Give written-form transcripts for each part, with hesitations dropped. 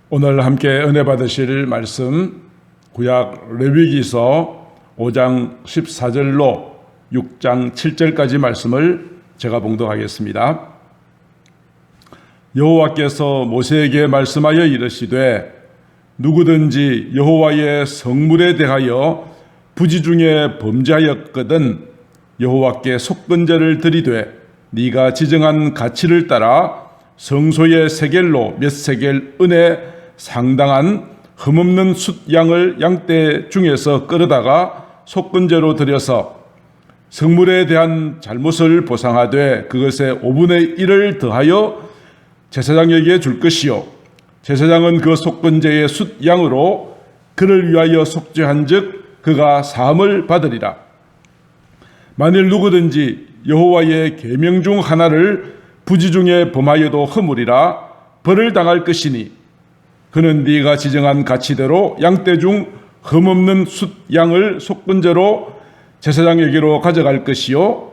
오늘 함께 은혜 받으실 말씀 구약 레위기서 5장 14절로 6장 7절까지 말씀을 제가 봉독하겠습니다. 여호와께서 모세에게 말씀하여 이르시되 누구든지 여호와의 성물에 대하여 부지 중에 범죄하였거든 여호와께 속건제를 드리되 네가 지정한 가치를 따라 성소의 세겔로 몇 세겔 은에 상당한 흠없는 숫양을 양떼 중에서 끌어다가 속건제로 드려서 성물에 대한 잘못을 보상하되 그것의 5분의 1을 더하여 제사장에게 줄 것이요 제사장은 그 속건제의 숫양으로 그를 위하여 속죄한즉 그가 사함을 받으리라. 만일 누구든지 여호와의 계명 중 하나를 부지 중에 범하여도 허물이라 벌을 당할 것이니 그는 네가 지정한 가치대로 양떼 중 흠없는 숫양을 속건제로 제사장에게로 가져갈 것이요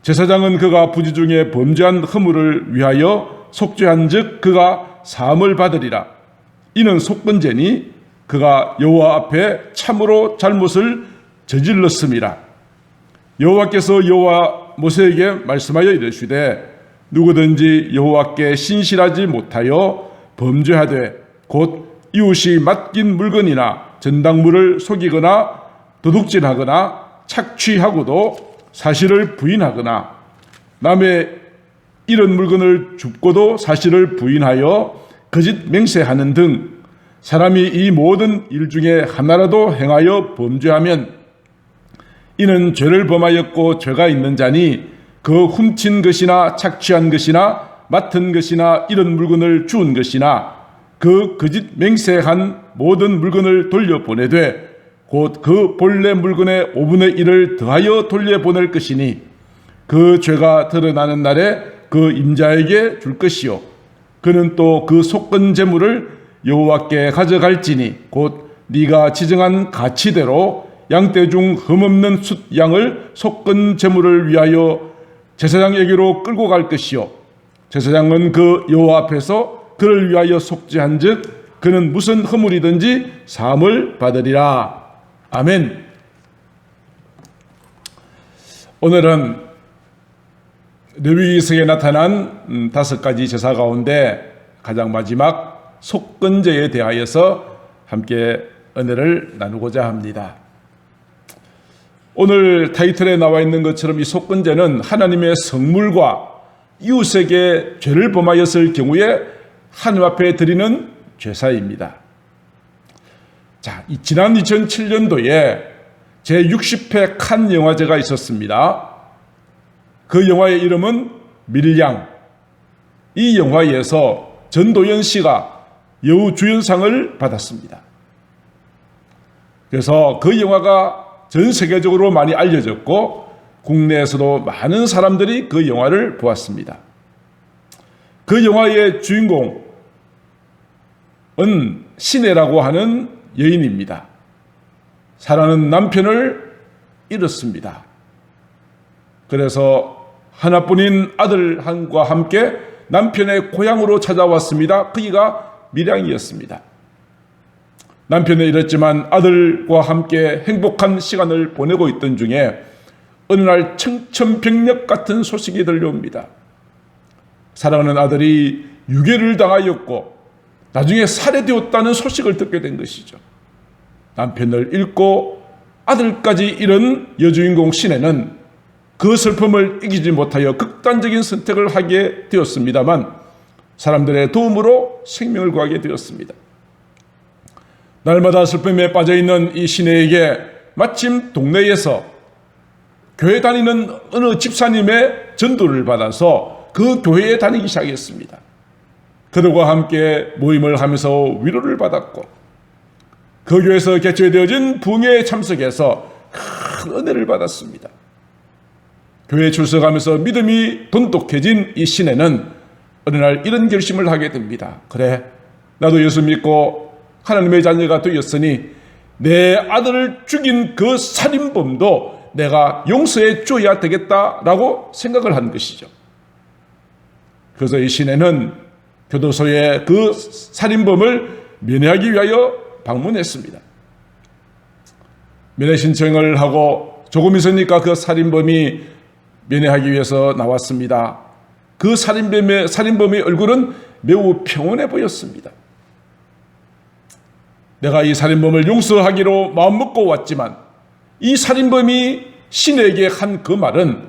제사장은 그가 부지 중에 범죄한 허물을 위하여 속죄한즉 그가 사함을 받으리라. 이는 속건제니 그가 여호와 앞에 참으로 잘못을 저질렀음이라. 여호와께서 모세에게 말씀하여 이르시되 누구든지 여호와께 신실하지 못하여 범죄하되 곧 이웃이 맡긴 물건이나 전당물을 속이거나 도둑질하거나 착취하고도 사실을 부인하거나 남의 이런 물건을 줍고도 사실을 부인하여 거짓 맹세하는 등 사람이 이 모든 일 중에 하나라도 행하여 범죄하면 이는 죄를 범하였고 죄가 있는 자니 그 훔친 것이나 착취한 것이나 맡은 것이나 이런 물건을 주운 것이나 그 거짓 맹세한 모든 물건을 돌려보내되 곧 그 본래 물건의 5분의 1을 더하여 돌려보낼 것이니 그 죄가 드러나는 날에 그 임자에게 줄 것이요 그는 또 그 속건 제물을 여호와께 가져갈지니 곧 네가 지정한 가치대로 양떼 중 흠없는 숫양을 속건 제물을 위하여 제사장에게로 끌고 갈 것이요 제사장은 그 여호와 앞에서 그를 위하여 속죄한즉 그는 무슨 허물이든지 사함을 받으리라. 아멘. 오늘은 레위기서에 나타난 5가지 제사 가운데 가장 마지막 속건제에 대하여서 함께 은혜를 나누고자 합니다. 오늘 타이틀에 나와 있는 것처럼 이 속건제는 하나님의 성물과 이웃에게 죄를 범하였을 경우에 하나님 앞에 드리는 제사입니다. 자, 지난 2007년도에 제60회 칸 영화제가 있었습니다. 그 영화의 이름은 밀양. 이 영화에서 전도연 씨가 여우주연상을 받았습니다. 그래서 그 영화가 전 세계적으로 많이 알려졌고 국내에서도 많은 사람들이 그 영화를 보았습니다. 그 영화의 주인공은 신혜라고 하는 여인입니다. 사랑하는 남편을 잃었습니다. 그래서 하나뿐인 아들과 함께 남편의 고향으로 찾아왔습니다. 그이가 밀양이었습니다. 남편을 잃었지만 아들과 함께 행복한 시간을 보내고 있던 중에 어느 날 청천벽력 같은 소식이 들려옵니다. 사랑하는 아들이 유괴를 당하였고 나중에 살해되었다는 소식을 듣게 된 것이죠. 남편을 잃고 아들까지 잃은 여주인공 신혜는 그 슬픔을 이기지 못하여 극단적인 선택을 하게 되었습니다만 사람들의 도움으로 생명을 구하게 되었습니다. 날마다 슬픔에 빠져있는 이 신혜에게 마침 동네에서 교회 다니는 어느 집사님의 전도를 받아서 그 교회에 다니기 시작했습니다. 그들과 함께 모임을 하면서 위로를 받았고 그 교회에서 개최되어진 부흥회에 참석해서 큰 은혜를 받았습니다. 교회에 출석하면서 믿음이 돈독해진 이 신혜는 어느 날 이런 결심을 하게 됩니다. 그래, 나도 예수 믿고 하나님의 자녀가 되었으니 내 아들을 죽인 그 살인범도 내가 용서해 줘야 되겠다라고 생각을 한 것이죠. 그래서 이 신혜는 교도소에 그 살인범을 면회하기 위하여 방문했습니다. 면회 신청을 하고 조금 있으니까 그 살인범이 면회하기 위해서 나왔습니다. 그 살인범의 얼굴은 매우 평온해 보였습니다. 내가 이 살인범을 용서하기로 마음먹고 왔지만 이 살인범이 신에게 한 그 말은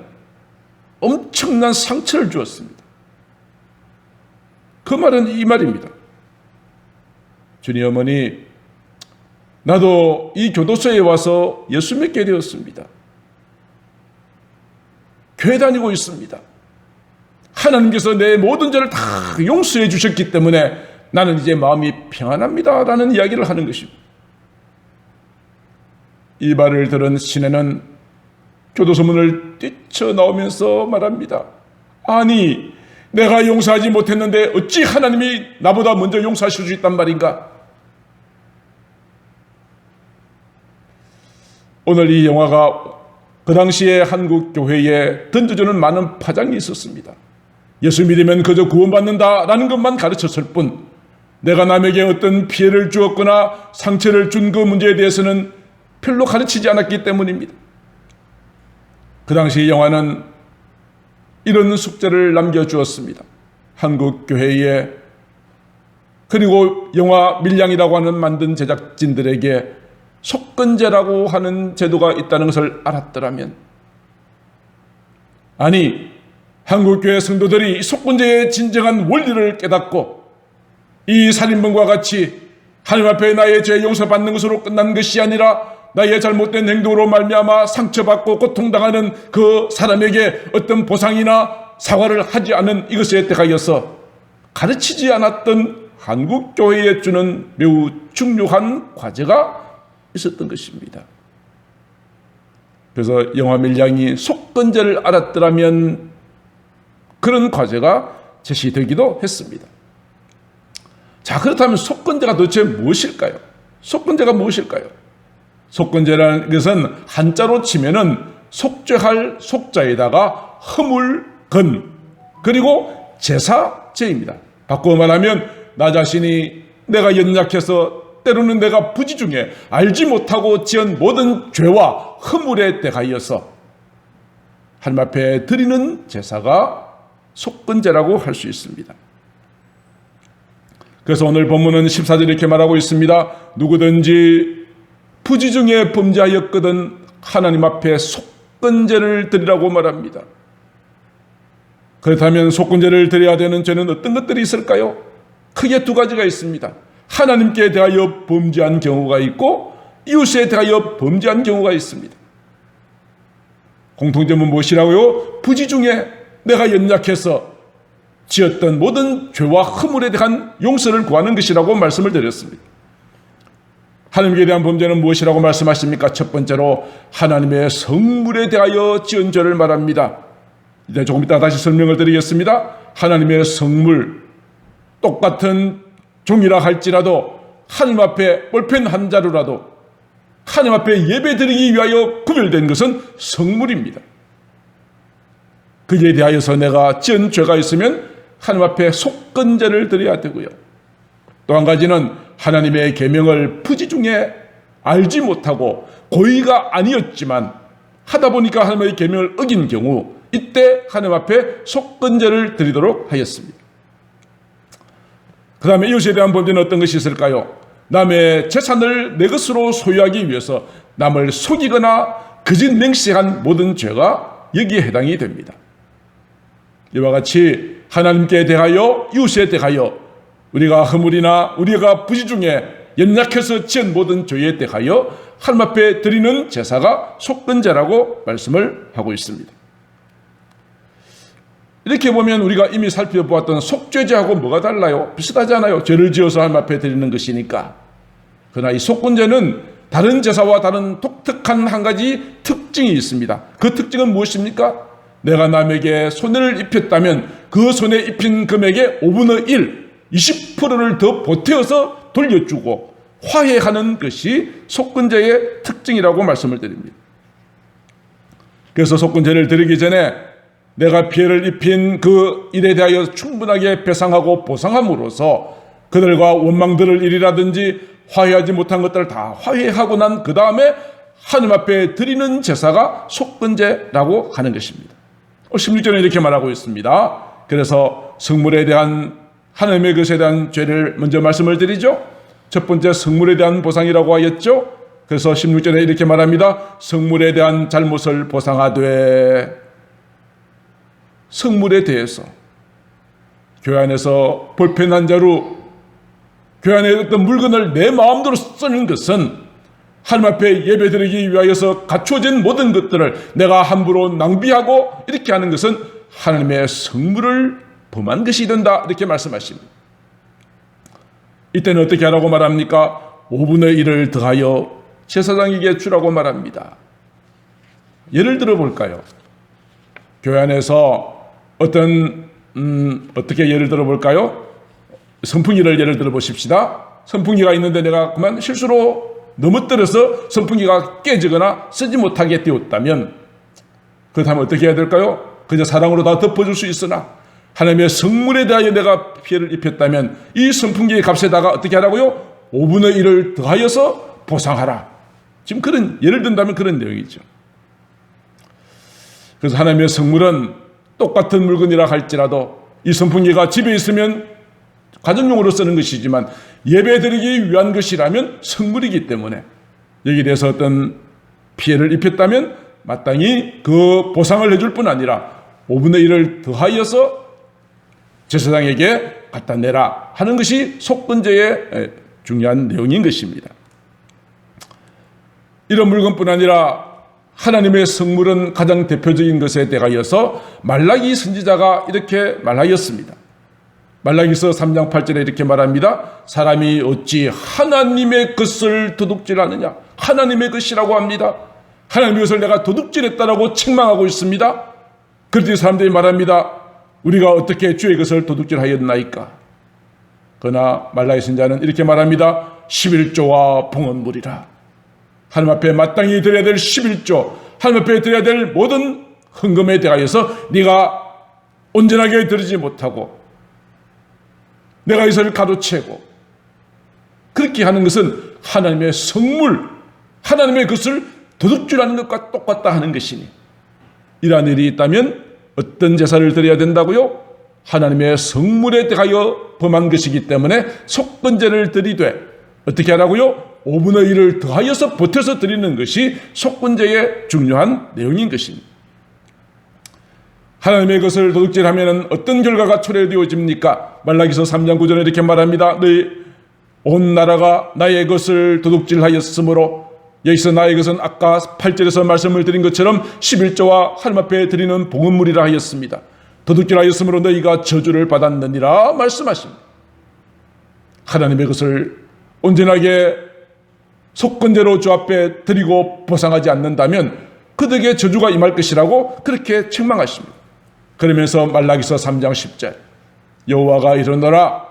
엄청난 상처를 주었습니다. 그 말은 이 말입니다. 주님 어머니, 나도 이 교도소에 와서 예수 믿게 되었습니다. 교회 다니고 있습니다. 하나님께서 내 모든 죄를 다 용서해 주셨기 때문에 나는 이제 마음이 평안합니다 라는 이야기를 하는 것입니다. 이 말을 들은 시내는 교도소 문을 뛰쳐나오면서 말합니다. 아니, 내가 용서하지 못했는데 어찌 하나님이 나보다 먼저 용서하실 수 있단 말인가? 오늘 이 영화가 그 당시에 한국 교회에 던져주는 많은 파장이 있었습니다. 예수 믿으면 그저 구원받는다라는 것만 가르쳤을 뿐 내가 남에게 어떤 피해를 주었거나 상처를 준 그 문제에 대해서는 별로 가르치지 않았기 때문입니다. 그 당시 영화는 이런 숙제를 남겨주었습니다. 한국 교회에, 그리고 영화 밀양이라고 하는 만든 제작진들에게 속건제라고 하는 제도가 있다는 것을 알았더라면, 아니, 한국교회 성도들이 이 속건제의 진정한 원리를 깨닫고 이 살인범과 같이 하나님 앞에 나의 죄 용서받는 것으로 끝난 것이 아니라 나의 잘못된 행동으로 말미암아 상처받고 고통당하는 그 사람에게 어떤 보상이나 사과를 하지 않은 이것에 대하여서 가르치지 않았던 한국교회에 주는 매우 중요한 과제가 있었던 것입니다. 그래서 영화 밀양이 속건제를 알았더라면 그런 과제가 제시되기도 했습니다. 자, 그렇다면 속건제가 도대체 무엇일까요? 속건제가 무엇일까요? 속건제라는 것은 한자로 치면은 속죄할 속자에다가 허물건, 그리고 제사죄입니다. 바꾸어 말하면 나 자신이 내가 연약해서 때로는 내가 부지 중에 알지 못하고 지은 모든 죄와 허물에 대하여서 하나님 앞에 드리는 제사가 속건제라고 할 수 있습니다. 그래서 오늘 본문은 14절에 이렇게 말하고 있습니다. 누구든지 부지 중에 범죄하였거든 하나님 앞에 속건제를 드리라고 말합니다. 그렇다면 속건제를 드려야 되는 죄는 어떤 것들이 있을까요? 크게 두 가지가 있습니다. 하나님께 대하여 범죄한 경우가 있고 이웃에 대하여 범죄한 경우가 있습니다. 공통점은 무엇이라고요? 부지 중에 내가 연약해서 지었던 모든 죄와 허물에 대한 용서를 구하는 것이라고 말씀을 드렸습니다. 하나님께 대한 범죄는 무엇이라고 말씀하십니까? 첫 번째로 하나님의 성물에 대하여 지은 죄를 말합니다. 이제 조금 이따 다시 설명을 드리겠습니다. 하나님의 성물, 똑같은 종이라 할지라도 하나님 앞에 볼펜 한 자루라도 하나님 앞에 예배드리기 위하여 구별된 것은 성물입니다. 그에 대하여서 내가 지은 죄가 있으면 하나님 앞에 속건제를 드려야 되고요. 또 한 가지는 하나님의 계명을 부지 중에 알지 못하고 고의가 아니었지만 하다 보니까 하나님의 계명을 어긴 경우 이때 하나님 앞에 속건제를 드리도록 하였습니다. 그 다음에 이웃에 대한 범죄는 어떤 것이 있을까요? 남의 재산을 내 것으로 소유하기 위해서 남을 속이거나 거짓 맹세한 모든 죄가 여기에 해당이 됩니다. 이와 같이 하나님께 대하여 이웃에 대하여 우리가 허물이나 우리가 부지 중에 연약해서 지은 모든 죄에 대하여 하나님 앞에 드리는 제사가 속건제라고 말씀을 하고 있습니다. 이렇게 보면 우리가 이미 살펴보았던 속죄제하고 뭐가 달라요? 비슷하지 않아요? 죄를 지어서 하나님 앞에 드리는 것이니까. 그러나 이 속건제는 다른 제사와 다른 독특한 한 가지 특징이 있습니다. 그 특징은 무엇입니까? 내가 남에게 손해를 입혔다면 그 손해 입힌 금액의 5분의 1, 20%를 더 보태어서 돌려주고 화해하는 것이 속건제의 특징이라고 말씀을 드립니다. 그래서 속건제를 드리기 전에 내가 피해를 입힌 그 일에 대하여 충분하게 배상하고 보상함으로써 그들과 원망들을 일이라든지 화해하지 못한 것들을 다 화해하고 난 그 다음에 하나님 앞에 드리는 제사가 속건제라고 하는 것입니다. 16절에 이렇게 말하고 있습니다. 그래서 성물에 대한 하나님의 것에 대한 죄를 먼저 말씀을 드리죠. 첫 번째 성물에 대한 보상이라고 하였죠. 그래서 16절에 이렇게 말합니다. 성물에 대한 잘못을 보상하되, 성물에 대해서 교회 안에서 불편한 자로 교회 안에 어떤 물건을 내 마음대로 쓰는 것은 하나님 앞에 예배드리기 위하여서 갖추어진 모든 것들을 내가 함부로 낭비하고 이렇게 하는 것은 하나님의 성물을 범한 것이 된다, 이렇게 말씀하십니다. 이때는 어떻게 하라고 말합니까? 5분의 1을 더하여 제사장에게 주라고 말합니다. 예를 들어 볼까요? 교회 안에서 어떻게 예를 들어 볼까요? 선풍기를 예를 들어 보십시다. 선풍기가 있는데 내가 그만 실수로 넘어뜨려서 선풍기가 깨지거나 쓰지 못하게 되었다면, 그렇다면 어떻게 해야 될까요? 그저 사랑으로 다 덮어줄 수 있으나 하나님의 성물에 대하여 내가 피해를 입혔다면 이 선풍기의 값에다가 어떻게 하라고요? 5분의 1을 더하여서 보상하라. 지금 그런 예를 든다면 그런 내용이죠. 그래서 하나님의 성물은 똑같은 물건이라 할지라도 이 선풍기가 집에 있으면 가정용으로 쓰는 것이지만 예배드리기 위한 것이라면 성물이기 때문에 여기에 대해서 어떤 피해를 입혔다면 마땅히 그 보상을 해줄 뿐 아니라 5분의 1을 더하여서 제사장에게 갖다 내라 하는 것이 속건제의 중요한 내용인 것입니다. 이런 물건뿐 아니라 하나님의 성물은 가장 대표적인 것에 대하여서 말라기 선지자가 이렇게 말하였습니다. 말라기서 3장 8절에 이렇게 말합니다. 사람이 어찌 하나님의 것을 도둑질하느냐. 하나님의 것이라고 합니다. 하나님의 것을 내가 도둑질했다라고 책망하고 있습니다. 그런데 사람들이 말합니다. 우리가 어떻게 주의 것을 도둑질하였나이까. 그러나 말라기 선지자는 이렇게 말합니다. 11조와 봉헌물이라. 하나님 앞에 마땅히 드려야 될 11조, 하나님 앞에 드려야 될 모든 헌금에 대하여서 네가 온전하게 드리지 못하고 내가 이것을 가로채고 그렇게 하는 것은 하나님의 성물, 하나님의 것을 도둑질하는 것과 똑같다 하는 것이니, 이러한 일이 있다면 어떤 제사를 드려야 된다고요? 하나님의 성물에 대하여 범한 것이기 때문에 속건제를 드리되 어떻게 하라고요? 5분의 1을 더하여서 보태서 드리는 것이 속건제의 중요한 내용인 것입니다. 하나님의 것을 도둑질하면 어떤 결과가 초래되어집니까? 말라기서 3장 9절에 이렇게 말합니다. 너희 온 나라가 나의 것을 도둑질하였으므로, 여기서 나의 것은 아까 8절에서 말씀을 드린 것처럼 11조와 하나님 앞에 드리는 봉헌물이라 하였습니다. 도둑질하였으므로 너희가 저주를 받았느니라 말씀하십니다. 하나님의 것을 온전하게 속건제로 주 앞에 드리고 보상하지 않는다면 그들에게 저주가 임할 것이라고 그렇게 책망하십니다. 그러면서 말라기서 3장 10절 여호와가 이르노라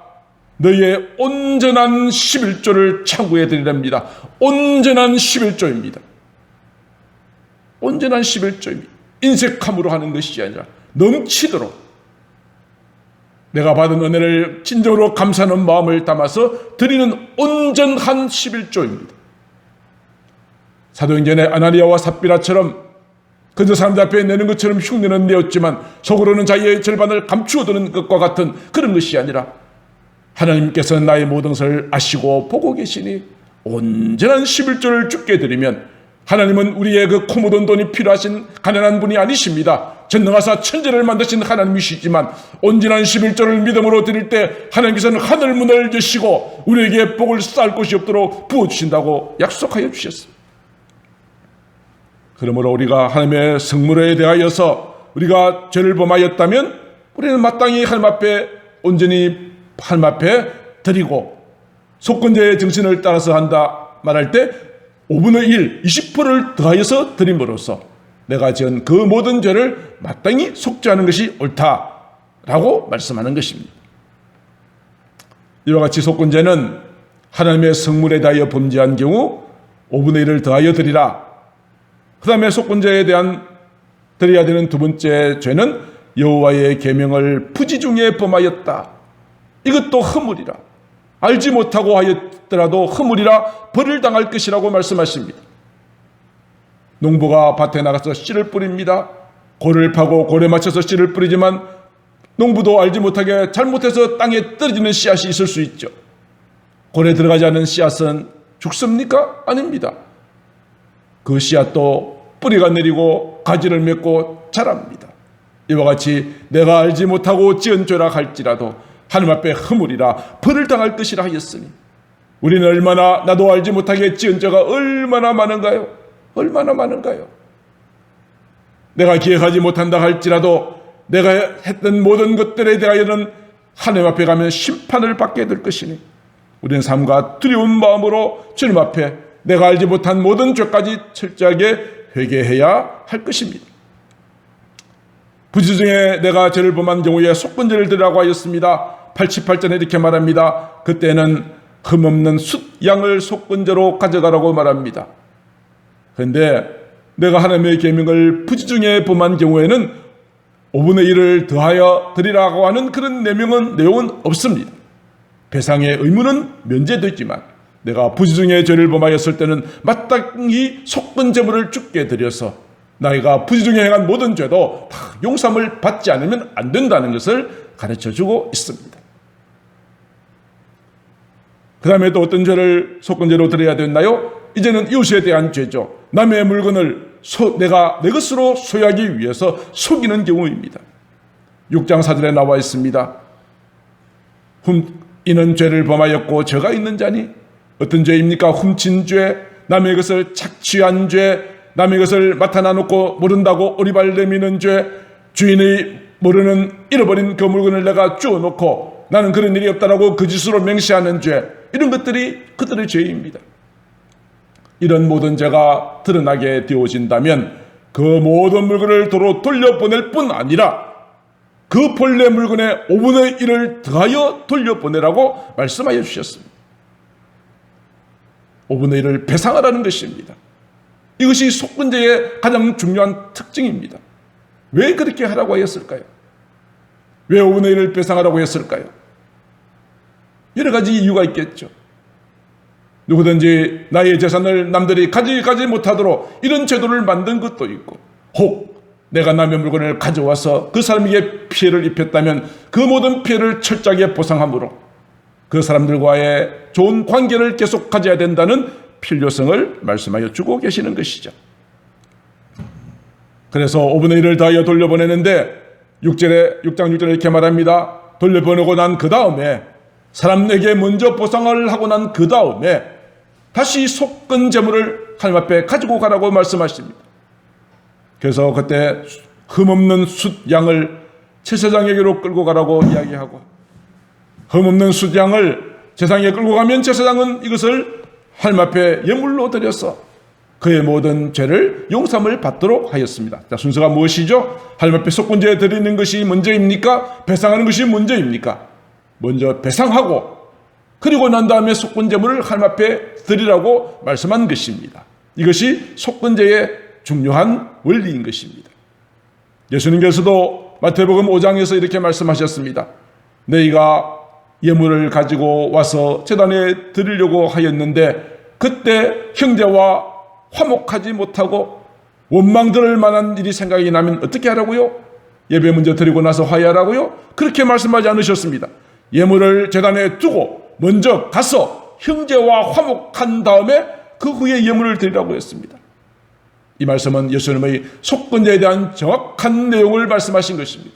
너희의 온전한 11조를 창구에 드리랍니다. 온전한 11조입니다. 온전한 11조입니다. 인색함으로 하는 것이 아니라 넘치도록 내가 받은 은혜를 진정으로 감사하는 마음을 담아서 드리는 온전한 11조입니다. 사도행전의 아나니아와 삽비라처럼 그저 사람들 앞에 내는 것처럼 흉내는 내었지만 속으로는 자기의 절반을 감추어두는 것과 같은 그런 것이 아니라 하나님께서는 나의 모든 것을 아시고 보고 계시니 온전한 11조를 주께 드리면 하나님은 우리의 그 코 묻은 돈이 필요하신 가난한 분이 아니십니다. 전능하사 천지를 만드신 하나님이시지만 온전한 11조를 믿음으로 드릴 때 하나님께서는 하늘 문을 여시고 우리에게 복을 쌓을 곳이 없도록 부어주신다고 약속하여 주셨습니다. 그러므로 우리가 하나님의 성물에 대하여서 우리가 죄를 범하였다면 우리는 마땅히 하나님 앞에 온전히 하나님 앞에 드리고 속건제의 정신을 따라서 한다 말할 때 5분의 1, 20%를 더하여서 드림으로써 내가 지은 그 모든 죄를 마땅히 속죄하는 것이 옳다라고 말씀하는 것입니다. 이와 같이 속건제는 하나님의 성물에 대하여 범죄한 경우 5분의 1을 더하여 드리라. 그 다음에 속건제에 대한 드려야 되는 두 번째 죄는 여호와의 계명을 부지중에 범하였다. 이것도 허물이라. 알지 못하고 하였더라도 허물이라 벌을 당할 것이라고 말씀하십니다. 농부가 밭에 나가서 씨를 뿌립니다. 고를 파고 고래 맞춰서 씨를 뿌리지만 농부도 알지 못하게 잘못해서 땅에 떨어지는 씨앗이 있을 수 있죠. 고래 들어가지 않은 씨앗은 죽습니까? 아닙니다. 그 씨앗도 뿌리가 내리고 가지를 맺고 자랍니다. 이와 같이 내가 알지 못하고 지은 죄라 할지라도 하나님 앞에 허물이라 벌을 당할 것이라 하였으니 우리는 얼마나 나도 알지 못하게 지은 죄가 얼마나 많은가요? 얼마나 많은가요? 내가 기억하지 못한다 할지라도 내가 했던 모든 것들에 대하여는 하나님 앞에 가면 심판을 받게 될 것이니 우리는 삶과 두려운 마음으로 주님 앞에 내가 알지 못한 모든 죄까지 철저하게 회개해야 할 것입니다. 부지 중에 내가 죄를 범한 경우에 속건제를 드리라고 하였습니다. 88절에 이렇게 말합니다. 그때는 흠없는 숫양을 속건제로 가져가라고 말합니다. 그런데 내가 하나님의 계명을 부지 중에 범한 경우에는 5분의 1을 더하여 드리라고 하는 그런 내용은 없습니다. 배상의 의무는 면제되지만 내가 부지 중에 죄를 범하였을 때는 마땅히 속건제물을 주께 드려서 나이가 부지 중에 행한 모든 죄도 다 용서함을 받지 않으면 안 된다는 것을 가르쳐주고 있습니다. 그 다음에 또 어떤 죄를 속건제로 드려야 됐나요? 이제는 이웃에 대한 죄죠. 남의 물건을 내가 내 것으로 소유하기 위해서 속이는 경우입니다. 6장 4절에 나와 있습니다. 이는 죄를 범하였고 죄가 있는 자니 어떤 죄입니까? 훔친 죄, 남의 것을 착취한 죄, 남의 것을 맡아나 놓고 모른다고 오리발 내미는 죄, 주인이 모르는 잃어버린 그 물건을 내가 주워놓고 나는 그런 일이 없다라고 거짓으로 맹세하는 죄, 이런 것들이 그들의 죄입니다. 이런 모든 죄가 드러나게 되어진다면 그 모든 물건을 도로 돌려보낼 뿐 아니라 그 본래 물건의 5분의 1을 더하여 돌려보내라고 말씀하여 주셨습니다. 5분의 1을 배상하라는 것입니다. 이것이 속건제의 가장 중요한 특징입니다. 왜 그렇게 하라고 하였을까요? 왜 5분의 1을 배상하라고 했을까요? 여러 가지 이유가 있겠죠. 누구든지 나의 재산을 남들이 가지지 못하도록 이런 제도를 만든 것도 있고, 혹 내가 남의 물건을 가져와서 그 사람에게 피해를 입혔다면 그 모든 피해를 철저하게 보상함으로 그 사람들과의 좋은 관계를 계속 가져야 된다는 필요성을 말씀하여 주고 계시는 것이죠. 그래서 5분의 1을 다하여 돌려보내는데 6장 6절에 이렇게 말합니다. 돌려보내고 난 그 다음에 사람에게 먼저 보상을 하고 난 그 다음에 다시 속건 재물을 하나님 앞에 가지고 가라고 말씀하십니다. 그래서 그때 흠없는 숫양을 제사장에게로 끌고 가라고 이야기하고, 흠없는 숫양을 제사장에게 끌고 가면 제사장은 이것을 하나님 앞에 예물로 드려서 그의 모든 죄를 용서함을 받도록 하였습니다. 자, 순서가 무엇이죠? 하나님 앞에 속건제 드리는 것이 먼저입니까? 배상하는 것이 먼저입니까? 먼저 배상하고 그리고 난 다음에 속건제물을 하나님 앞에 드리라고 말씀한 것입니다. 이것이 속건제의 중요한 원리인 것입니다. 예수님께서도 마태복음 5장에서 이렇게 말씀하셨습니다. 너희가 예물을 가지고 와서 제단에 드리려고 하였는데 그때 형제와 화목하지 못하고 원망 들을 만한 일이 생각이 나면 어떻게 하라고요? 예배 먼저 드리고 나서 화해하라고요? 그렇게 말씀하지 않으셨습니다. 예물을 제단에 두고 먼저 가서 형제와 화목한 다음에 그 후에 예물을 드리라고 했습니다. 이 말씀은 예수님의 속건제에 대한 정확한 내용을 말씀하신 것입니다.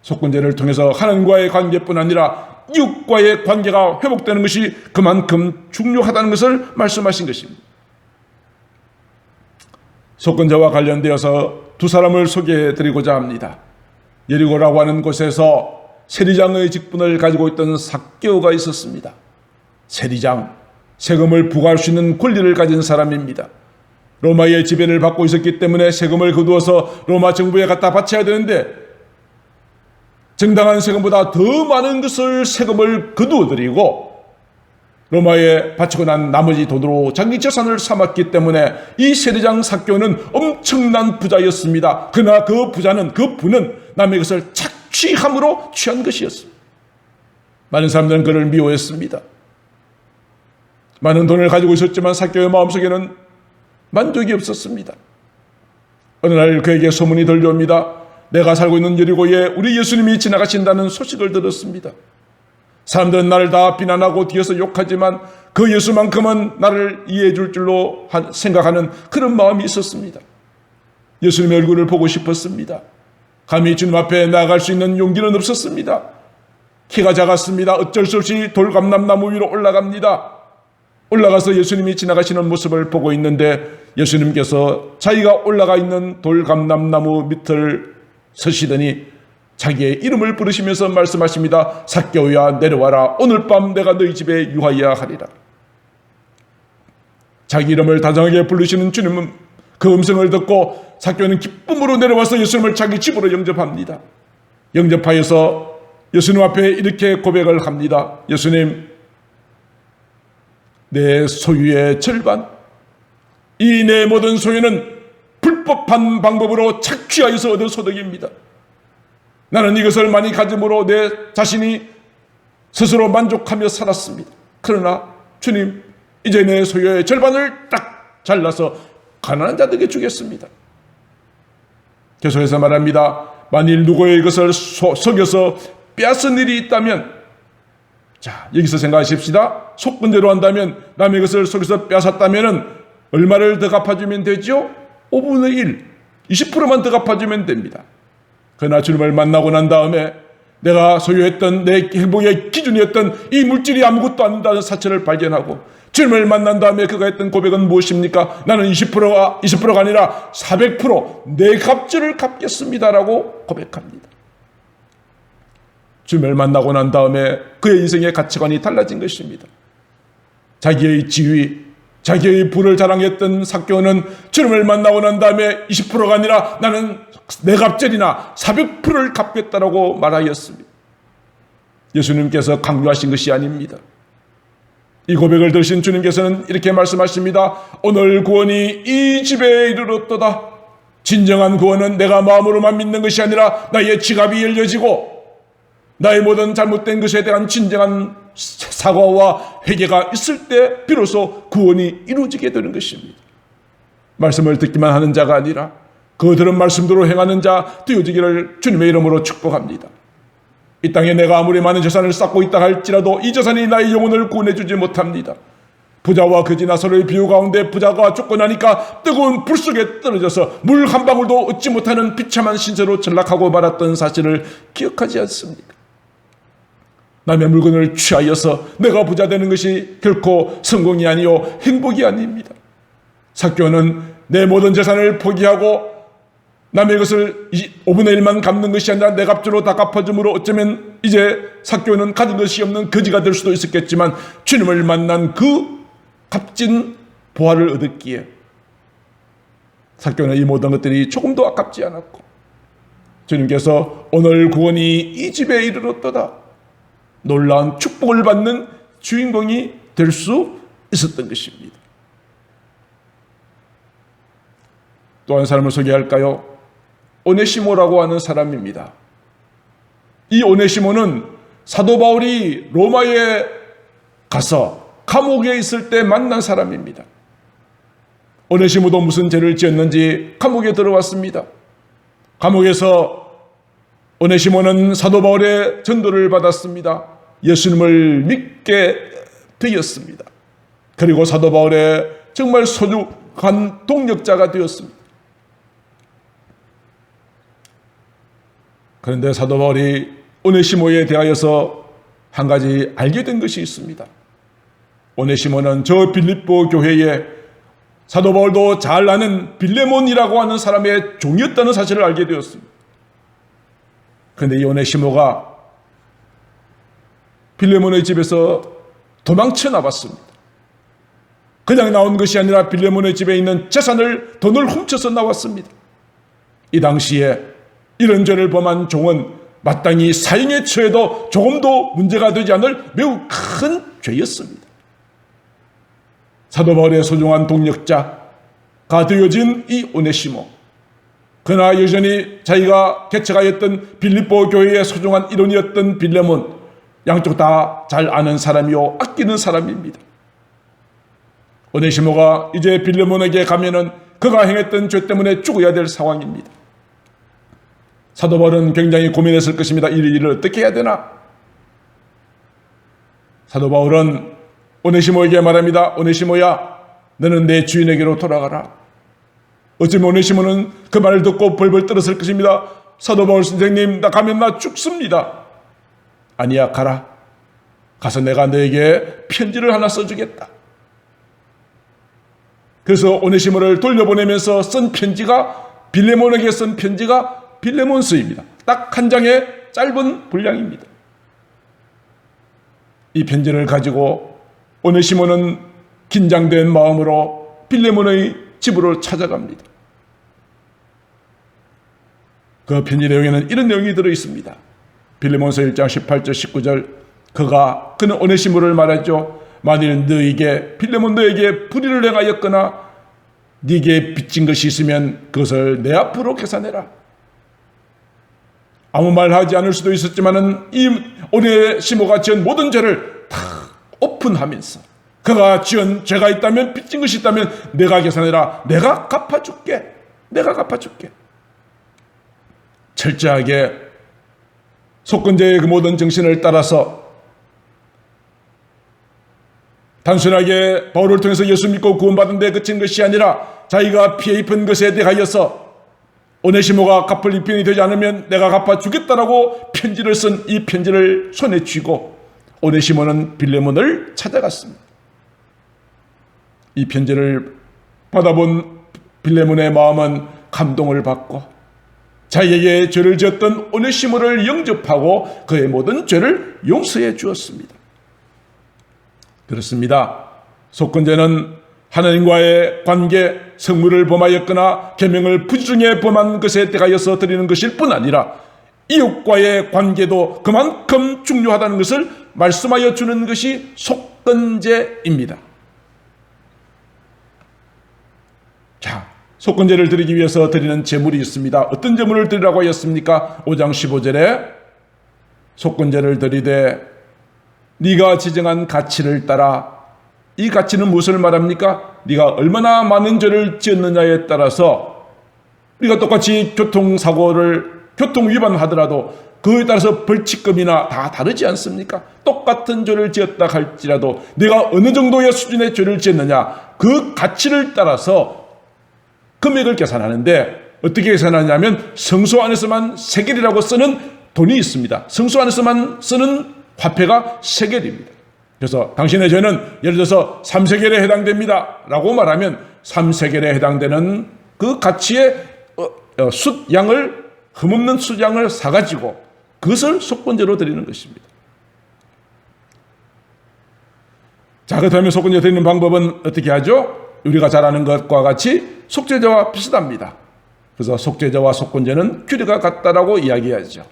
속건제를 통해서 하나님과의 관계뿐 아니라 이웃과의 관계가 회복되는 것이 그만큼 중요하다는 것을 말씀하신 것입니다. 속건제와 관련되어서 두 사람을 소개해드리고자 합니다. 예리고라고 하는 곳에서 세리장의 직분을 가지고 있던 삭개오가 있었습니다. 세리장, 세금을 부과할 수 있는 권리를 가진 사람입니다. 로마의 지배를 받고 있었기 때문에 세금을 거두어서 로마 정부에 갖다 바쳐야 되는데 정당한 세금보다 더 많은 것을 세금을 거두어들이고 로마에 바치고 난 나머지 돈으로 자기 재산을 삼았기 때문에 이 세리장 삭개오는 엄청난 부자였습니다. 그러나 그 부는 남의 것을 착취함으로 취한 것이었습니다. 많은 사람들은 그를 미워했습니다. 많은 돈을 가지고 있었지만 삭개오의 마음속에는 만족이 없었습니다. 어느 날 그에게 소문이 들려옵니다. 내가 살고 있는 여리고에 우리 예수님이 지나가신다는 소식을 들었습니다. 사람들은 나를 다 비난하고 뒤에서 욕하지만 그 예수만큼은 나를 이해해 줄 줄로 생각하는 그런 마음이 있었습니다. 예수님의 얼굴을 보고 싶었습니다. 감히 주님 앞에 나아갈 수 있는 용기는 없었습니다. 키가 작았습니다. 어쩔 수 없이 돌감람나무 위로 올라갑니다. 올라가서 예수님이 지나가시는 모습을 보고 있는데 예수님께서 자기가 올라가 있는 돌감람나무 밑을 서시더니 자기의 이름을 부르시면서 말씀하십니다. 삭개오야 내려와라. 오늘 밤 내가 너희 집에 유하여야 하리라. 자기 이름을 다정하게 부르시는 주님은 그 음성을 듣고 삭개오는 기쁨으로 내려와서 예수님을 자기 집으로 영접합니다. 영접하여서 예수님 앞에 이렇게 고백을 합니다. 예수님, 내 소유의 절반, 이 내 모든 소유는 불법한 방법으로 착취하여서 얻은 소득입니다. 나는 이것을 많이 가짐으로 내 자신이 스스로 만족하며 살았습니다. 그러나 주님, 이제 내 소유의 절반을 딱 잘라서 가난한 자들에게 주겠습니다. 계속해서 말합니다. 만일 누구의 이것을 속여서 빼앗은 일이 있다면, 자, 여기서 생각하십시다. 속건대로 한다면 남의 것을 속여서 빼앗았다면 얼마를 더 갚아주면 되죠? 5분의 1, 20%만 더 갚아주면 됩니다. 그러나 주님을 만나고 난 다음에 내가 소유했던 내 행복의 기준이었던 이 물질이 아무것도 아니다는 사실을 발견하고 주님을 만난 다음에 그가 했던 고백은 무엇입니까? 나는 20%가 아니라 400% 내 값줄을 갚겠습니다라고 고백합니다. 주님을 만나고 난 다음에 그의 인생의 가치관이 달라진 것입니다. 자기의 지위, 자기의 부를 자랑했던 삭개오는 주님을 만나고 난 다음에 20%가 아니라 나는 내 값절이나 400%를 갚겠다라고 말하였습니다. 예수님께서 강요하신 것이 아닙니다. 이 고백을 들으신 주님께서는 이렇게 말씀하십니다. 오늘 구원이 이 집에 이르렀도다. 진정한 구원은 내가 마음으로만 믿는 것이 아니라 나의 지갑이 열려지고 나의 모든 잘못된 것에 대한 진정한 사과와 회개가 있을 때 비로소 구원이 이루어지게 되는 것입니다. 말씀을 듣기만 하는 자가 아니라 그 들은 말씀대로 행하는 자 되어지기를 주님의 이름으로 축복합니다. 이 땅에 내가 아무리 많은 재산을 쌓고 있다 할지라도 이 재산이 나의 영혼을 구원해 주지 못합니다. 부자와 거지나 서로의 비유 가운데 부자가 죽고 나니까 뜨거운 불 속에 떨어져서 물 한 방울도 얻지 못하는 비참한 신세로 전락하고 말았던 사실을 기억하지 않습니까? 남의 물건을 취하여서 내가 부자 되는 것이 결코 성공이 아니요 행복이 아닙니다. 삭개오는 내 모든 재산을 포기하고 남의 것을 5분의 1만 갚는 것이 아니라 내 값으로 다 갚아줌으로 어쩌면 이제 삭개오는 가진 것이 없는 거지가 될 수도 있었겠지만 주님을 만난 그 값진 보화를 얻었기에 삭개오는 이 모든 것들이 조금도 아깝지 않았고 주님께서 오늘 구원이 이 집에 이르렀도다. 놀라운 축복을 받는 주인공이 될 수 있었던 것입니다. 또 한 사람을 소개할까요? 오네시모라고 하는 사람입니다. 이 오네시모는 사도 바울이 로마에 가서 감옥에 있을 때 만난 사람입니다. 오네시모도 무슨 죄를 지었는지 감옥에 들어왔습니다. 감옥에서 오네시모는 사도 바울의 전도를 받았습니다. 예수님을 믿게 되었습니다. 그리고 사도 바울의 정말 소중한 동력자가 되었습니다. 그런데 사도 바울이 오네시모에 대하여서 한 가지 알게 된 것이 있습니다. 오네시모는 저 빌립보 교회에 사도 바울도 잘 아는 빌레몬이라고 하는 사람의 종이었다는 사실을 알게 되었습니다. 그런데 이 오네시모가 빌레몬의 집에서 도망쳐 나왔습니다. 그냥 나온 것이 아니라 빌레몬의 집에 있는 재산을 돈을 훔쳐서 나왔습니다. 이 당시에 이런 죄를 범한 종은 마땅히 사형에 처해도 조금도 문제가 되지 않을 매우 큰 죄였습니다. 사도 바울의 소중한 동력자가 되어진 이 오네시모, 그러나 여전히 자기가 개척하였던 빌립보 교회의 소중한 일원이었던 빌레몬, 양쪽 다 잘 아는 사람이요 아끼는 사람입니다. 오네시모가 이제 빌레몬에게 가면은 그가 행했던 죄 때문에 죽어야 될 상황입니다. 사도 바울은 굉장히 고민했을 것입니다. 이 일을 어떻게 해야 되나? 사도 바울은 오네시모에게 말합니다. 오네시모야, 너는 내 주인에게로 돌아가라. 어쩌면 오네시모는 그 말을 듣고 벌벌 떨었을 것입니다. 사도 바울 선생님, 나 가면 나 죽습니다. 아니야, 가라. 가서 내가 너에게 편지를 하나 써주겠다. 그래서 오네시모를 돌려보내면서 쓴 편지가, 빌레몬에게 쓴 편지가 빌레몬서입니다. 딱 한 장의 짧은 분량입니다. 이 편지를 가지고 오네시모는 긴장된 마음으로 빌레몬의 집으로 찾아갑니다. 그 편지 내용에는 이런 내용이 들어있습니다. 빌레몬서 1장 18절 19절 그는 오네시모를 말하죠. 만일 너에게 빌레몬 너에게 불의를 행하였거나 네게 빚진 것이 있으면 그것을 내 앞으로 계산해라. 아무 말 하지 않을 수도 있었지만은 이 오네시모가 지은 모든 죄를 다 오픈하면서 그가 지은 죄가 있다면 빚진 것이 있다면 내가 계산해라. 내가 갚아줄게. 내가 갚아줄게. 철저하게 속건제의 그 모든 정신을 따라서 단순하게 바울을 통해서 예수 믿고 구원받은 데 그친 것이 아니라 자기가 피해 입은 것에 대하여서 오네시모가 갚을 입편이 되지 않으면 내가 갚아주겠다라고 편지를 쓴 이 편지를 손에 쥐고 오네시모는 빌레몬을 찾아갔습니다. 이 편지를 받아본 빌레몬의 마음은 감동을 받고 자기에게 죄를 지었던 오네시모를 영접하고 그의 모든 죄를 용서해 주었습니다. 그렇습니다. 속건제는 하나님과의 관계, 성물을 범하였거나 계명을 부지중에 범한 것에 대하여서 드리는 것일 뿐 아니라 이웃과의 관계도 그만큼 중요하다는 것을 말씀하여 주는 것이 속건제입니다. 자, 속건제를 드리기 위해서 드리는 제물이 있습니다. 어떤 제물을 드리라고 하였습니까? 5장 15절에 속건제를 드리되 네가 지정한 가치를 따라, 이 가치는 무엇을 말합니까? 네가 얼마나 많은 죄를 지었느냐에 따라서 우리가 똑같이 교통 위반하더라도 그에 따라서 벌칙금이나 다 다르지 않습니까? 똑같은 죄를 지었다 할지라도 내가 어느 정도의 수준의 죄를 지었느냐 그 가치를 따라서 금액을 계산하는데 어떻게 계산하냐면 성소 안에서만 세겔이라고 쓰는 돈이 있습니다. 성소 안에서만 쓰는 화폐가 세겔입니다. 그래서 당신의 죄는 예를 들어서 3세겔에 해당됩니다 라고 말하면 3세겔에 해당되는 그 가치의 숫양을, 흠없는 숫양을 사가지고 그것을 속건제로 드리는 것입니다. 자, 그렇다면 속건제 드리는 방법은 어떻게 하죠? 우리가 잘 아는 것과 같이 속죄제와 비슷합니다. 그래서 속죄제와 속건제는 규례가 같다라고 이야기하죠.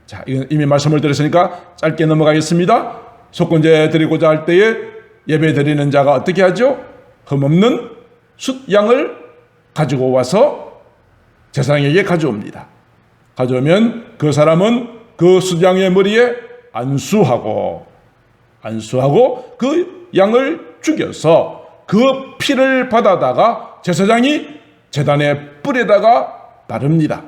자, 이건 이미 말씀을 드렸으니까 짧게 넘어가겠습니다. 속건제 드리고자 할 때에 예배 드리는 자가 어떻게 하죠? 흠없는 숫양을 가지고 와서 제사장에게 가져옵니다. 가져오면 그 사람은 그 숫양의 머리에 안수하고 그 양을 죽여서 그 피를 받아다가 제사장이 제단의 뿔에다가 바릅니다.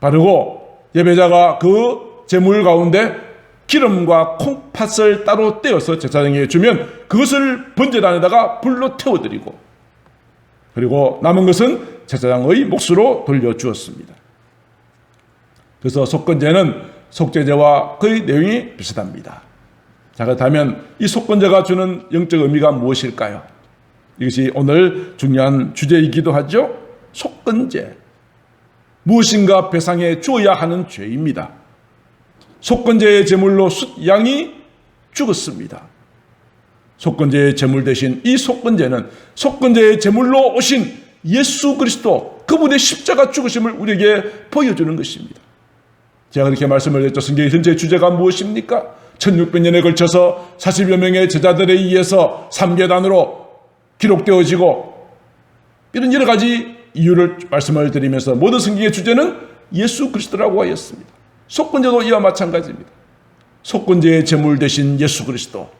바르고 예배자가 그 제물 가운데 기름과 콩팥을 따로 떼어서 제사장에게 주면 그것을 번제단에다가 불로 태워드리고 그리고 남은 것은 제사장의 몫으로 돌려주었습니다. 그래서 속건제는 속죄제와 거의 내용이 비슷합니다. 자, 그렇다면 이 속건제가 주는 영적 의미가 무엇일까요? 이것이 오늘 중요한 주제이기도 하죠. 속건제. 무엇인가 배상해 주어야 하는 죄입니다. 속건제의 제물로 숫양이 죽었습니다. 속건제의 제물 대신 이 속건제는 속건제의 제물로 오신 예수 그리스도 그분의 십자가 죽으심을 우리에게 보여주는 것입니다. 제가 그렇게 말씀을 드렸죠. 성경의 전체 주제가 무엇입니까? 1600년에 걸쳐서 40여 명의 제자들에 의해서 3계단으로 기록되어지고 이런 여러 가지 이유를 말씀을 드리면서 모든 성경의 주제는 예수 그리스도라고 하였습니다. 속건제도 이와 마찬가지입니다. 속건제의 제물 되신 예수 그리스도,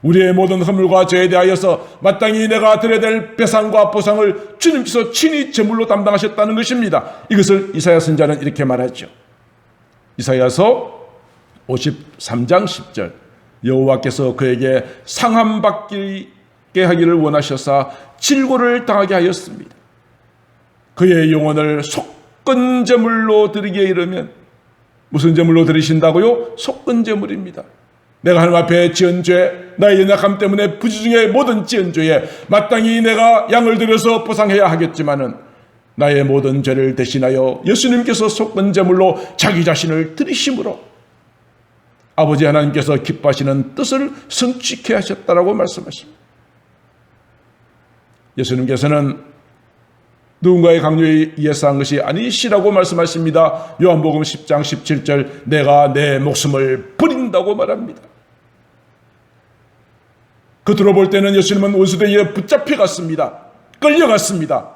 우리의 모든 허물과 죄에 대하여서 마땅히 내가 드려야 될 배상과 보상을 주님께서 친히 제물로 담당하셨다는 것입니다. 이것을 이사야 선지자는 이렇게 말하죠. 이사야서 53장 10절, 여호와께서 그에게 상함받게 하기를 원하셔서 질고를 당하게 하였습니다. 그의 영혼을 속건제물로 드리기에 이르면, 무슨 제물로 드리신다고요? 속건제물입니다. 내가 하나님 앞에 지은 죄, 나의 연약함 때문에 부지 중에 모든 지은 죄에 마땅히 내가 양을 들여서 보상해야 하겠지만은, 나의 모든 죄를 대신하여 예수님께서 속건제물로 자기 자신을 드리심으로 아버지 하나님께서 기뻐하시는 뜻을 성취케 하셨다라고 말씀하십니다. 예수님께서는 누군가의 강요에 의해서 한 것이 아니시라고 말씀하십니다. 요한복음 10장 17절, 내가 내 목숨을 버린다고 말합니다. 겉으로 볼 때는 예수님은 원수대에 붙잡혀갔습니다. 끌려갔습니다.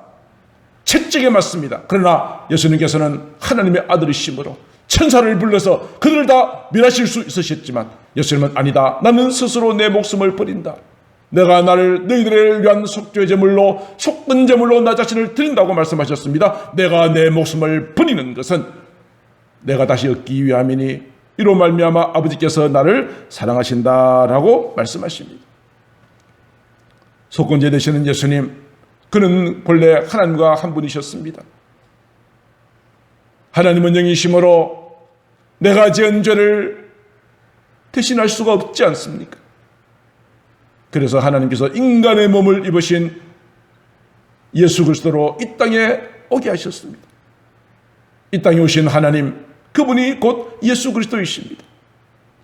채찍에 맞습니다. 그러나 예수님께서는 하나님의 아들이심으로 천사를 불러서 그들을 다 멸하실 수 있으셨지만, 예수님은 아니다, 나는 스스로 내 목숨을 버린다. 내가 나를 너희들을 위한 속죄 제물로, 속건 제물로 나 자신을 드린다고 말씀하셨습니다. 내가 내 목숨을 버리는 것은 내가 다시 얻기 위함이니 이로 말미암아 아버지께서 나를 사랑하신다라고 말씀하십니다. 속건제 되시는 예수님, 그는 본래 하나님과 한 분이셨습니다. 하나님은 영이심으로 내가 지은 죄를 대신할 수가 없지 않습니까? 그래서 하나님께서 인간의 몸을 입으신 예수 그리스도로 이 땅에 오게 하셨습니다. 이 땅에 오신 하나님, 그분이 곧 예수 그리스도이십니다.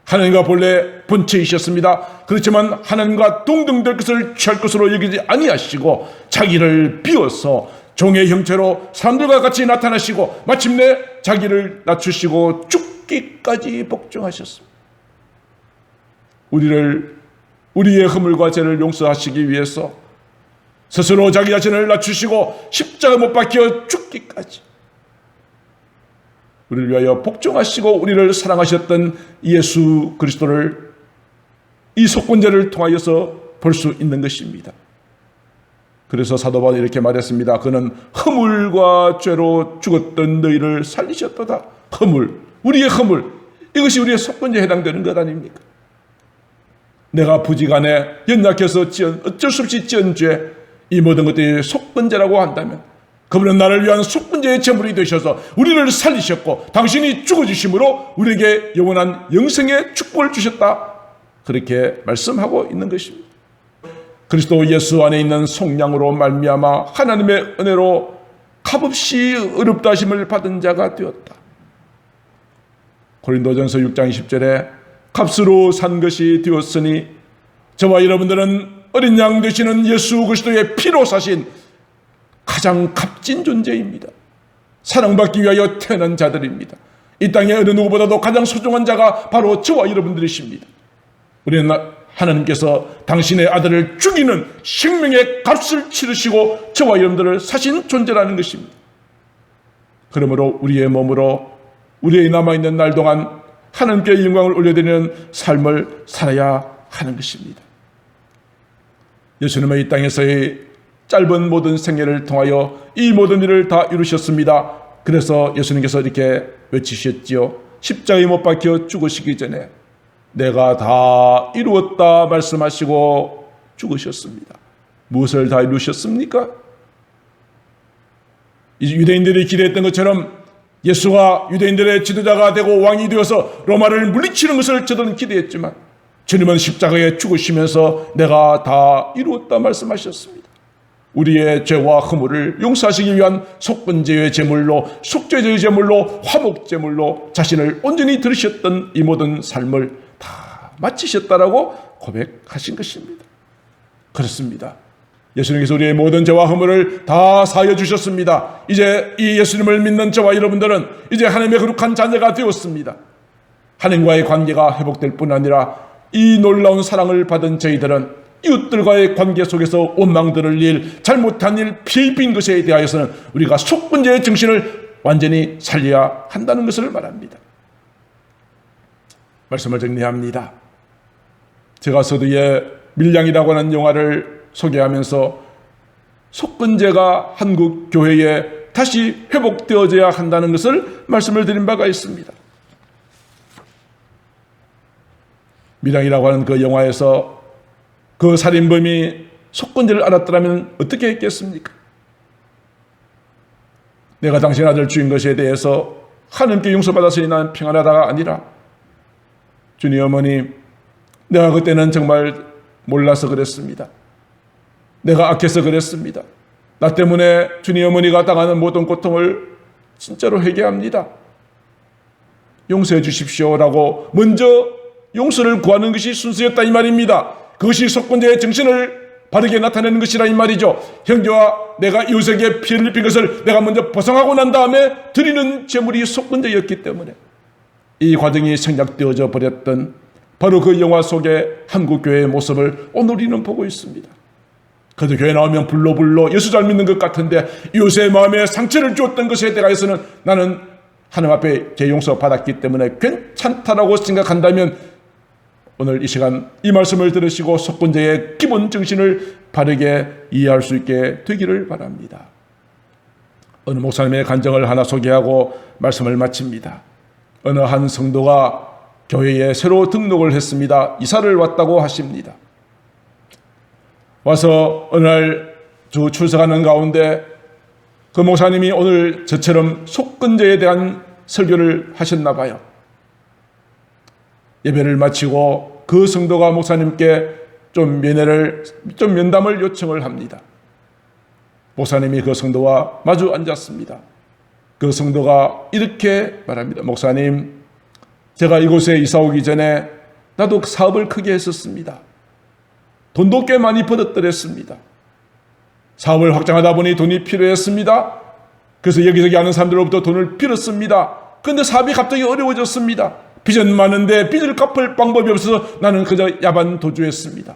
하나님과 본래 본체이셨습니다. 그렇지만 하나님과 동등될 것을 취할 것으로 여기지 아니하시고 자기를 비워서 종의 형태로 사람들과 같이 나타나시고 마침내 자기를 낮추시고 죽기까지 복종하셨습니다. 우리의 허물과 죄를 용서하시기 위해서 스스로 자기 자신을 낮추시고 십자가 못 박혀 죽기까지 우리를 위하여 복종하시고 우리를 사랑하셨던 예수 그리스도를 이 속건제를 통하여서 볼 수 있는 것입니다. 그래서 사도 바울이 이렇게 말했습니다. 그는 허물과 죄로 죽었던 너희를 살리셨도다. 허물, 우리의 허물, 이것이 우리의 속건제에 해당되는 것 아닙니까? 내가 부지간에 연약해서 어쩔 수 없이 지은 죄, 이 모든 것들이 속건제라고 한다면 그분은 나를 위한 속건제의 제물이 되셔서 우리를 살리셨고 당신이 죽어주심으로 우리에게 영원한 영생의 축복을 주셨다. 그렇게 말씀하고 있는 것입니다. 그리스도 예수 안에 있는 속량으로 말미암아 하나님의 은혜로 값없이 의롭다 하심을 받은 자가 되었다. 고린도전서 6장 20절에 값으로 산 것이 되었으니 저와 여러분들은 어린 양 되시는 예수 그리스도의 피로 사신 가장 값진 존재입니다. 사랑받기 위하여 태어난 자들입니다. 이 땅에 어느 누구보다도 가장 소중한 자가 바로 저와 여러분들이십니다. 우리는 하나님께서 당신의 아들을 죽이는 생명의 값을 치르시고 저와 여러분들을 사신 존재라는 것입니다. 그러므로 우리의 몸으로 우리의 남아있는 날 동안 하나님께 영광을 올려드리는 삶을 살아야 하는 것입니다. 예수님은 이 땅에서의 짧은 모든 생애를 통하여 이 모든 일을 다 이루셨습니다. 그래서 예수님께서 이렇게 외치셨지요. 십자가에 못 박혀 죽으시기 전에 내가 다 이루었다 말씀하시고 죽으셨습니다. 무엇을 다 이루셨습니까? 유대인들이 기대했던 것처럼 예수가 유대인들의 지도자가 되고 왕이 되어서 로마를 물리치는 것을 저들은 기대했지만 주님은 십자가에 죽으시면서 내가 다 이루었다 말씀하셨습니다. 우리의 죄와 허물을 용서하시기 위한 속건제의 제물로, 속죄제의 제물로, 화목제물로 자신을 온전히 들으셨던 이 모든 삶을 다 마치셨다라고 고백하신 것입니다. 그렇습니다. 예수님께서 우리의 모든 죄와 허물을 다 사하여 주셨습니다. 이제 이 예수님을 믿는 저와 여러분들은 이제 하나님의 거룩한 자녀가 되었습니다. 하나님과의 관계가 회복될 뿐 아니라 이 놀라운 사랑을 받은 저희들은 이웃들과의 관계 속에서 원망 들을 일, 잘못한 일, 피해 입힌 것에 대하여서는 우리가 속건제의 정신을 완전히 살려야 한다는 것을 말합니다. 말씀을 정리합니다. 제가 서두에 밀양이라고 하는 영화를 소개하면서 속건제가 한국 교회에 다시 회복되어져야 한다는 것을 말씀을 드린 바가 있습니다. 밀양이라고 하는 그 영화에서 그 살인범이 속건제를 알았더라면 어떻게 했겠습니까? 내가 당신 아들 죽인 것에 대해서 하나님께 용서받았으니 나는 평안하다가 아니라, 주님 어머니, 내가 그때는 정말 몰라서 그랬습니다. 내가 악해서 그랬습니다. 나 때문에 주님 어머니가 당하는 모든 고통을 진짜로 회개합니다. 용서해 주십시오라고 먼저 용서를 구하는 것이 순서였다 이 말입니다. 그것이 속건제의 정신을 바르게 나타내는 것이라 이 말이죠. 형제와 내가 이웃에게 피해를 입힌 것을 내가 먼저 보상하고 난 다음에 드리는 제물이 속건제였기 때문에 이 과정이 생략되어져 버렸던 바로 그 영화 속의 한국교회의 모습을 오늘 우리는 보고 있습니다. 그래도 교회 나오면 불러 예수 잘 믿는 것 같은데 이웃의 마음에 상처를 주었던 것에 대해서는 나는 하나님 앞에 제 용서 받았기 때문에 괜찮다라고 생각한다면 오늘 이 시간 이 말씀을 들으시고 속건제의 기본 정신을 바르게 이해할 수 있게 되기를 바랍니다. 어느 목사님의 간증을 하나 소개하고 말씀을 마칩니다. 어느 한 성도가 교회에 새로 등록을 했습니다. 이사를 왔다고 하십니다. 와서 어느 날 주 출석하는 가운데 그 목사님이 오늘 저처럼 속건제에 대한 설교를 하셨나 봐요. 예배를 마치고 그 성도가 목사님께 좀 면담을 요청을 합니다. 목사님이 그 성도와 마주 앉았습니다. 그 성도가 이렇게 말합니다. 목사님, 제가 이곳에 이사 오기 전에 나도 사업을 크게 했었습니다. 돈도 꽤 많이 벌었더랬습니다. 사업을 확장하다 보니 돈이 필요했습니다. 그래서 여기저기 아는 사람들로부터 돈을 빌었습니다. 그런데 사업이 갑자기 어려워졌습니다. 빚은 많은데 빚을 갚을 방법이 없어서 나는 그저 야반 도주했습니다.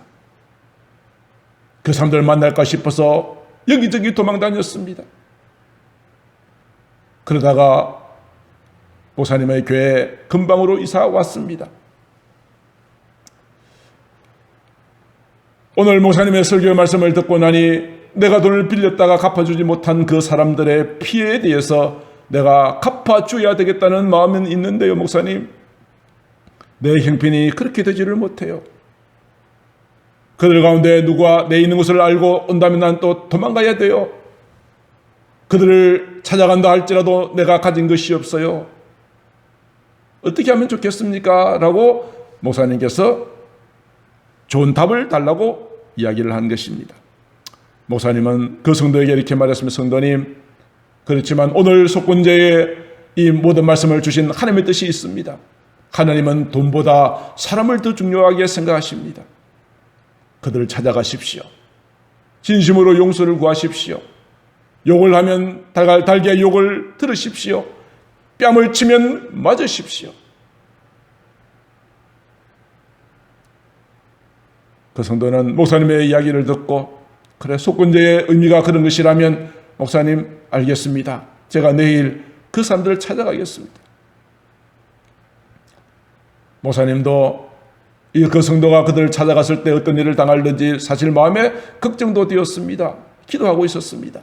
그 사람들 만날까 싶어서 여기저기 도망 다녔습니다. 그러다가 목사님의 교회 근방으로 이사 왔습니다. 오늘 목사님의 설교 말씀을 듣고 나니 내가 돈을 빌렸다가 갚아주지 못한 그 사람들의 피해에 대해서 내가 갚아줘야 되겠다는 마음은 있는데요, 목사님. 내 형편이 그렇게 되지를 못해요. 그들 가운데 누가 내 있는 것을 알고 온다면 난 또 도망가야 돼요. 그들을 찾아간다 할지라도 내가 가진 것이 없어요. 어떻게 하면 좋겠습니까? 라고 목사님께서 좋은 답을 달라고 이야기를 한 것입니다. 목사님은 그 성도에게 이렇게 말했습니다. 성도님, 그렇지만 오늘 속건제에 이 모든 말씀을 주신 하나님의 뜻이 있습니다. 하나님은 돈보다 사람을 더 중요하게 생각하십니다. 그들을 찾아가십시오. 진심으로 용서를 구하십시오. 욕을 하면 달게 욕을 들으십시오. 뺨을 치면 맞으십시오. 그 성도는 목사님의 이야기를 듣고, 그래, 속건제의 의미가 그런 것이라면 목사님 알겠습니다. 제가 내일 그 사람들을 찾아가겠습니다. 목사님도 그 성도가 그들을 찾아갔을 때 어떤 일을 당할는지 사실 마음에 걱정도 되었습니다. 기도하고 있었습니다.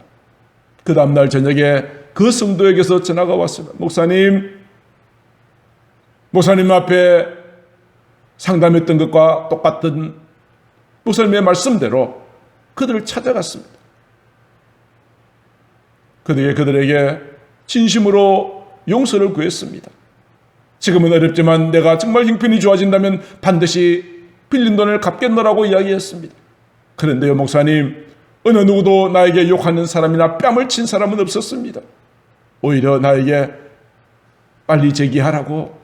그 다음날 저녁에 그 성도에게서 전화가 왔습니다. 목사님 앞에 상담했던 것과 똑같은 목사님의 말씀대로 그들을 찾아갔습니다. 그들에게 진심으로 용서를 구했습니다. 지금은 어렵지만 내가 정말 형편이 좋아진다면 반드시 빌린 돈을 갚겠노라고 이야기했습니다. 그런데요, 목사님, 어느 누구도 나에게 욕하는 사람이나 뺨을 친 사람은 없었습니다. 오히려 나에게 빨리 제기하라고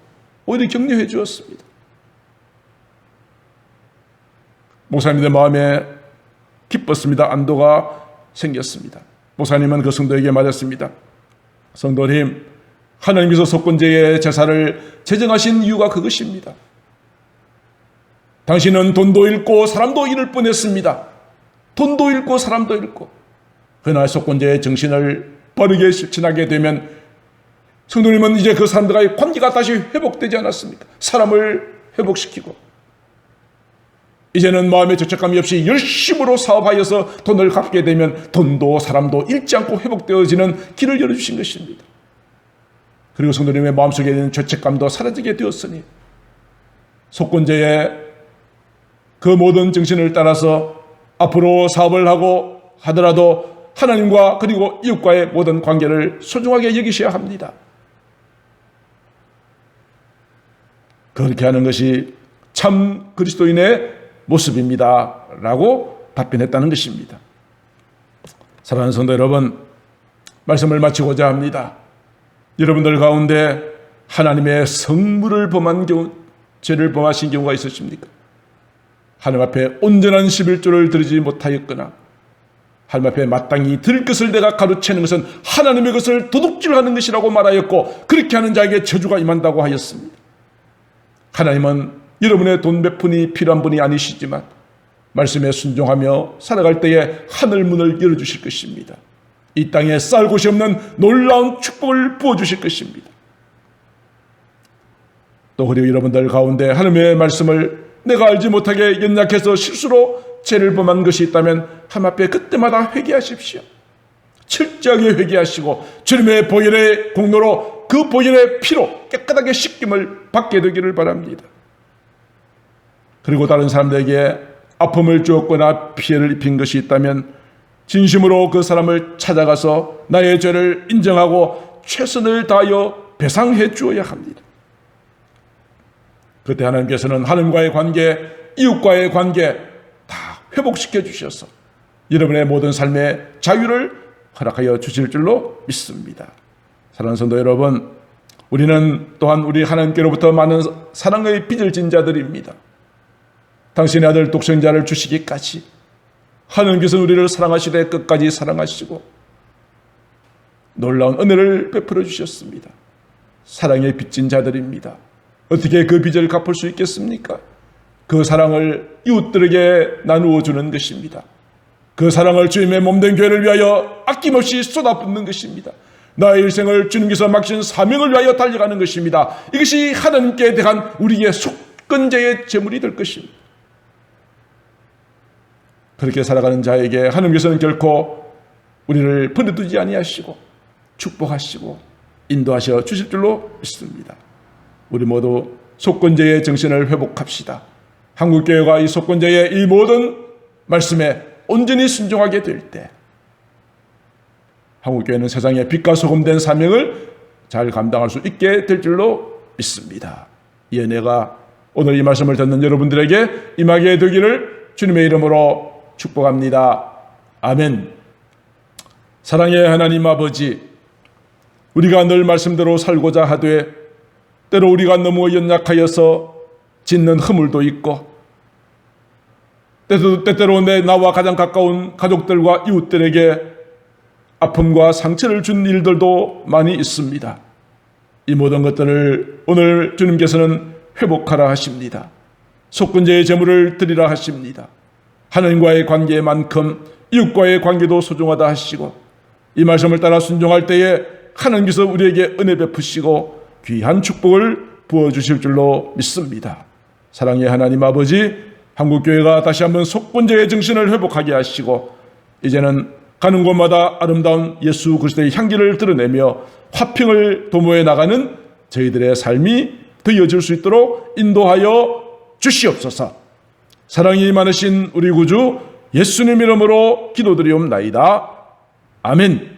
오히려 격려해 주었습니다. 목사님의 마음에 기뻤습니다. 안도가 생겼습니다. 목사님은 그 성도에게 말했습니다. 성도님, 하나님께서 속건제의 제사를 제정하신 이유가 그것입니다. 당신은 돈도 잃고 사람도 잃을 뻔했습니다. 돈도 잃고 사람도 잃고. 그러나 속건제의 정신을 바르게 실천하게 되면 성도님은 이제 그 사람들과의 관계가 다시 회복되지 않았습니까? 사람을 회복시키고 이제는 마음의 죄책감이 없이 열심으로 사업하여서 돈을 갚게 되면 돈도 사람도 잃지 않고 회복되어지는 길을 열어주신 것입니다. 그리고 성도님의 마음속에 있는 죄책감도 사라지게 되었으니 속건제의 그 모든 정신을 따라서 앞으로 사업을 하고 하더라도 하나님과 그리고 이웃과의 모든 관계를 소중하게 여기셔야 합니다. 그렇게 하는 것이 참 그리스도인의 모습입니다 라고 답변했다는 것입니다. 사랑하는 성도 여러분, 말씀을 마치고자 합니다. 여러분들 가운데 하나님의 성물을 범한 경우, 죄를 범하신 경우가 있으십니까? 하나님 앞에 온전한 11조를 드리지 못하였거나 하나님 앞에 마땅히 드릴 것을 내가 가로채는 것은 하나님의 것을 도둑질하는 것이라고 말하였고 그렇게 하는 자에게 저주가 임한다고 하였습니다. 하나님은 여러분의 돈 몇 푼이 필요한 분이 아니시지만 말씀에 순종하며 살아갈 때에 하늘 문을 열어주실 것입니다. 이 땅에 쌀 곳이 없는 놀라운 축복을 부어주실 것입니다. 또 그리고 여러분들 가운데 하나님의 말씀을 내가 알지 못하게 연약해서 실수로 죄를 범한 것이 있다면 하나님 앞에 그때마다 회개하십시오. 철저하게 회개하시고 주님의 보혈의 공로로 그 보혈의 피로 깨끗하게 씻김을 받게 되기를 바랍니다. 그리고 다른 사람들에게 아픔을 주었거나 피해를 입힌 것이 있다면 진심으로 그 사람을 찾아가서 나의 죄를 인정하고 최선을 다하여 배상해 주어야 합니다. 그때 하나님께서는 하나님과의 관계, 이웃과의 관계 다 회복시켜 주셔서 여러분의 모든 삶의 자유를 허락하여 주실 줄로 믿습니다. 사랑하는 성도 여러분, 우리는 또한 우리 하나님께로부터 많은 사랑의 빚을 진 자들입니다. 당신의 아들 독생자를 주시기까지 하나님께서는 우리를 사랑하시되 끝까지 사랑하시고 놀라운 은혜를 베풀어 주셨습니다. 사랑에 빚진 자들입니다. 어떻게 그 빚을 갚을 수 있겠습니까? 그 사랑을 이웃들에게 나누어 주는 것입니다. 그 사랑을 주님의 몸된 교회를 위하여 아낌없이 쏟아붓는 것입니다. 나의 일생을 주님께서 맡기신 사명을 위하여 달려가는 것입니다. 이것이 하나님께 대한 우리의 속건제의 제물이 될 것입니다. 그렇게 살아가는 자에게 하나님께서는 결코 우리를 버려두지 아니하시고 축복하시고 인도하셔 주실 줄로 믿습니다. 우리 모두 속건제의 정신을 회복합시다. 한국교회가 이 속건제의 이 모든 말씀에 온전히 순종하게 될 때 한국교회는 세상에 빛과 소금된 사명을 잘 감당할 수 있게 될 줄로 믿습니다. 이 은혜가 오늘 이 말씀을 듣는 여러분들에게 임하게 되기를 주님의 이름으로 축복합니다. 아멘. 사랑의 하나님 아버지, 우리가 늘 말씀대로 살고자 하되 때로 우리가 너무 연약하여서 짓는 허물도 있고 때때로 나와 가장 가까운 가족들과 이웃들에게 아픔과 상처를 준 일들도 많이 있습니다. 이 모든 것들을 오늘 주님께서는 회복하라 하십니다. 속건제의 제물을 드리라 하십니다. 하나님과의 관계만큼 이웃과의 관계도 소중하다 하시고 이 말씀을 따라 순종할 때에 하나님께서 우리에게 은혜 베푸시고 귀한 축복을 부어주실 줄로 믿습니다. 사랑의 하나님 아버지, 한국교회가 다시 한번 속건제의 정신을 회복하게 하시고 이제는 가는 곳마다 아름다운 예수 그리스도의 향기를 드러내며 화평을 도모해 나가는 저희들의 삶이 되어질 수 있도록 인도하여 주시옵소서. 사랑이 많으신 우리 구주 예수님 이름으로 기도드리옵나이다. 아멘.